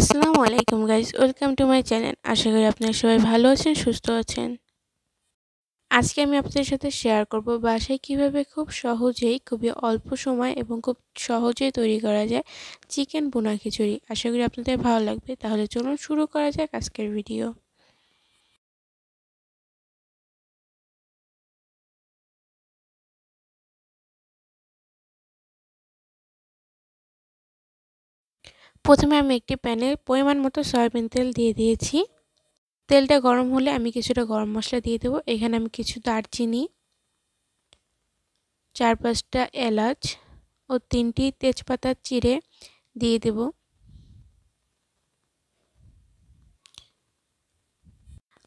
আসসালামু আলাইকুম guys, welcome to my channel. আশা করি আপনারা সবাই ভালো আছেন, সুস্থ আছেন। আজকে আমি আপনাদের সাথে শেয়ার করব বাসায় কিভাবে খুব সহজেই, খুবই অল্প সময় এবং খুব সহজেই তৈরি করা যায় চিকেন ভুনা খিচুড়ি। আশা করি আপনাদের ভালো লাগবে। তাহলে চলুন শুরু করা যাক আজকের ভিডিও। প্রথমে আমি একটি প্যানে পরিমাণ মতো সয়াবিন তেল দিয়ে দিয়েছি। তেলটা গরম হলে আমি কিছুটা গরম মশলা দিয়ে দেবো। এখানে আমি কিছু দারচিনি, 4-5টা এলাচ ও 3টি তেজপাতা চিড়ে দিয়ে দেব।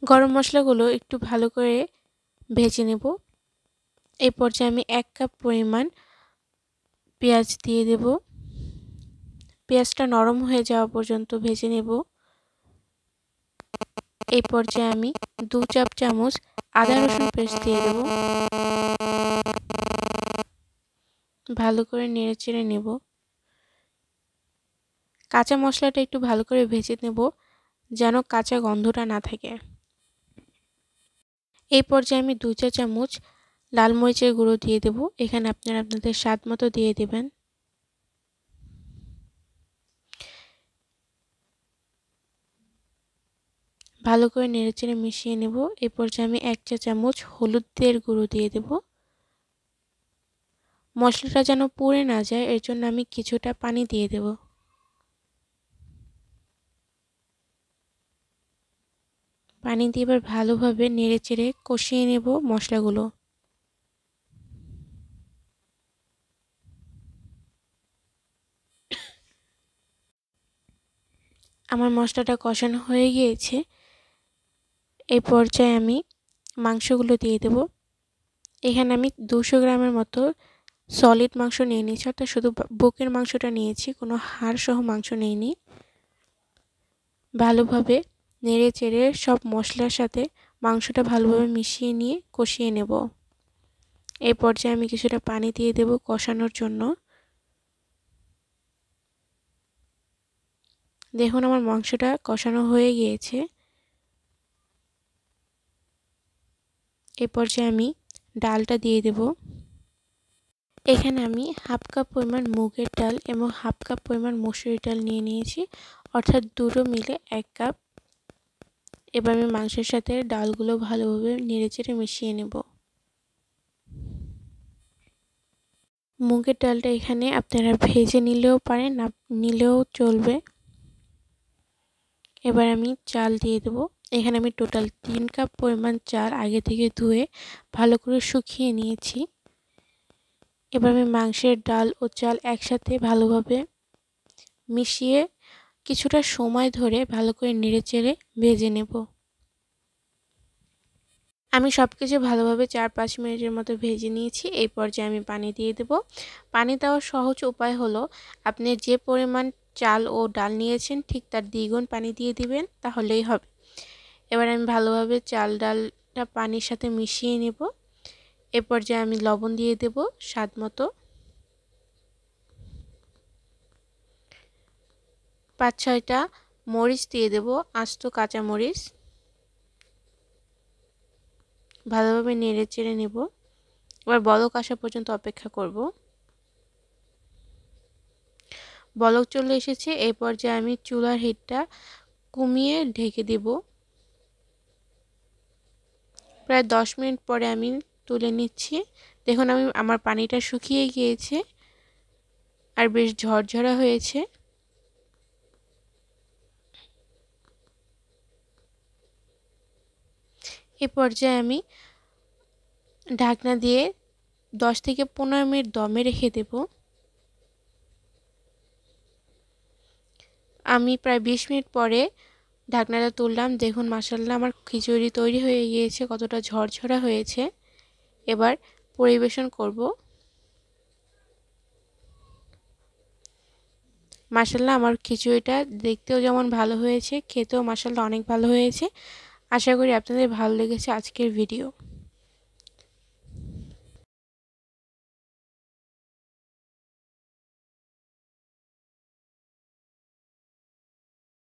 গরম মশলাগুলো একটু ভালো করে ভেজে নেব। এই পর্যায়ে আমি 1 কাপ পরিমাণ পেঁয়াজ দিয়ে দেব। পেঁয়াজটা নরম হয়ে যাওয়া পর্যন্ত ভেজে নেব। এই পর্যায়ে আমি 2 চামচ আদা রসুন পেস্ট দিয়ে দেব। ভালো করে নেড়েচেড়ে নেব। কাঁচা মশলাটা একটু ভালো করে ভেজে নেব যেন কাঁচা গন্ধটা না থাকে। এই পর্যায়ে আমি 2 চামচ লাল মরিচের গুঁড়ো দিয়ে দেব। এখানে আপনারা আপনাদের স্বাদ মতো দিয়ে দেবেন। ভালো করে নেড়েচেড়ে মিশিয়ে নেব। এই পর্যায়ে আমি 1 চামচ হলুদের গুঁড়ো দিয়ে দেব। মশলাটা যেন পুড়ে না যায় এর জন্য আমি কিছুটা পানি দিয়ে দেব। পানি দিয়ে এবার ভালোভাবে নেড়েচেড়ে কষিয়ে নেব মশলাগুলো। আমার মশলাটা কষানো হয়ে গিয়েছে। এই পর্যায়ে আমি মাংসগুলো দিয়ে দেব। এখানে আমি 200 গ্রামের মতো সলিড মাংস নিয়ে নিয়েছি, অর্থাৎ শুধু বুকের মাংসটা নিয়েছি, কোনো হাড় সহ মাংস নিইনি। ভালোভাবে নেড়ে চেড়ে সব মশলার সাথে মাংসটা ভালোভাবে মিশিয়ে নিয়ে কষিয়ে নেব। এই পর্যায়ে আমি কিছুটা পানি দিয়ে দেব কষানোর জন্য। দেখুন আমার মাংসটা কষানো হয়ে গিয়েছে। এই পর্যায়ে আমি ডালটা দিয়ে দেব। এখানে আমি 1/2 কাপ পরিমাণ মুগের ডাল এবং 1/2 কাপ পরিমাণ মসুরির ডাল নিয়ে নিয়েছি, অর্থাৎ দুটো মিলে 1 কাপ। এবার আমি মাংসের সাথে ডালগুলো ভালোভাবে নেড়েচেড়ে মিশিয়ে নেব। মুগের ডালটা এখানে আপনারা ভেজে নিলেও পারেন, না নিলেও চলবে। এবার আমি চাল দিয়ে দেব। এখানে আমি টোটাল 3 কাপ পরিমাণ চাল আগে থেকে ধুয়ে ভালো করে শুকিয়ে নিয়েছি। এবার আমি মাংসের ডাল ও চাল একসাথে ভালোভাবে মিশিয়ে কিছুটা সময় ধরে ভালো করে নেড়েচেড়ে ভেজে নেব। আমি সবকিছু ভালোভাবে 4-5 মিনিটের মতো ভেজে নিয়েছি। এই পর্যায়ে আমি পানি দিয়ে দেব। পানি দেওয়ার সহজ উপায় হলো আপনি যে পরিমাণ চাল ও ডাল নিয়েছেন ঠিক তার দ্বিগুণ পানি দিয়ে দিবেন, তাহলেই হবে। এবার আমি ভালোভাবে চাল ডালটা পানির সাথে মিশিয়ে নেব। এ পর্যায়ে আমি লবণ দিয়ে দেব স্বাদ মতো। 5-6টা মরিচ দিয়ে দেব, আস্ত কাঁচা মরিচ। ভালোভাবে নেড়ে চেড়ে নেব। এবার বলক আসা পর্যন্ত অপেক্ষা করব। বলক চলে এসেছে। এই পর্যায়ে আমি চুলার হিটটা কমিয়ে ঢেকে দেব। প্রায় 10 মিনিট পরে আমি তুলে নিচ্ছি। দেখুন আমার পানিটা শুকিয়ে গিয়েছে আর বেশ ঝরঝরা হয়েছে। এই পর্যায়ে আমি ঢাকনা দিয়ে 10 থেকে 15 মিনিট দমে রেখে দেব। আমি প্রায় 20 মিনিট পরে ঢাকনাটা তুললাম। দেখুন মাশাআল্লাহ আমার খিচুড়ি তৈরি হয়ে গিয়েছে, কতটা ঝরঝরা হয়েছে। এবার পরিবেশন করব। মাশাআল্লাহ আমার খিচুড়িটা দেখতেও যেমন ভালো হয়েছে, খেতেও মাশাআল্লাহ অনেক ভালো হয়েছে। আশা করি আপনাদের ভালো লেগেছে আজকের ভিডিও।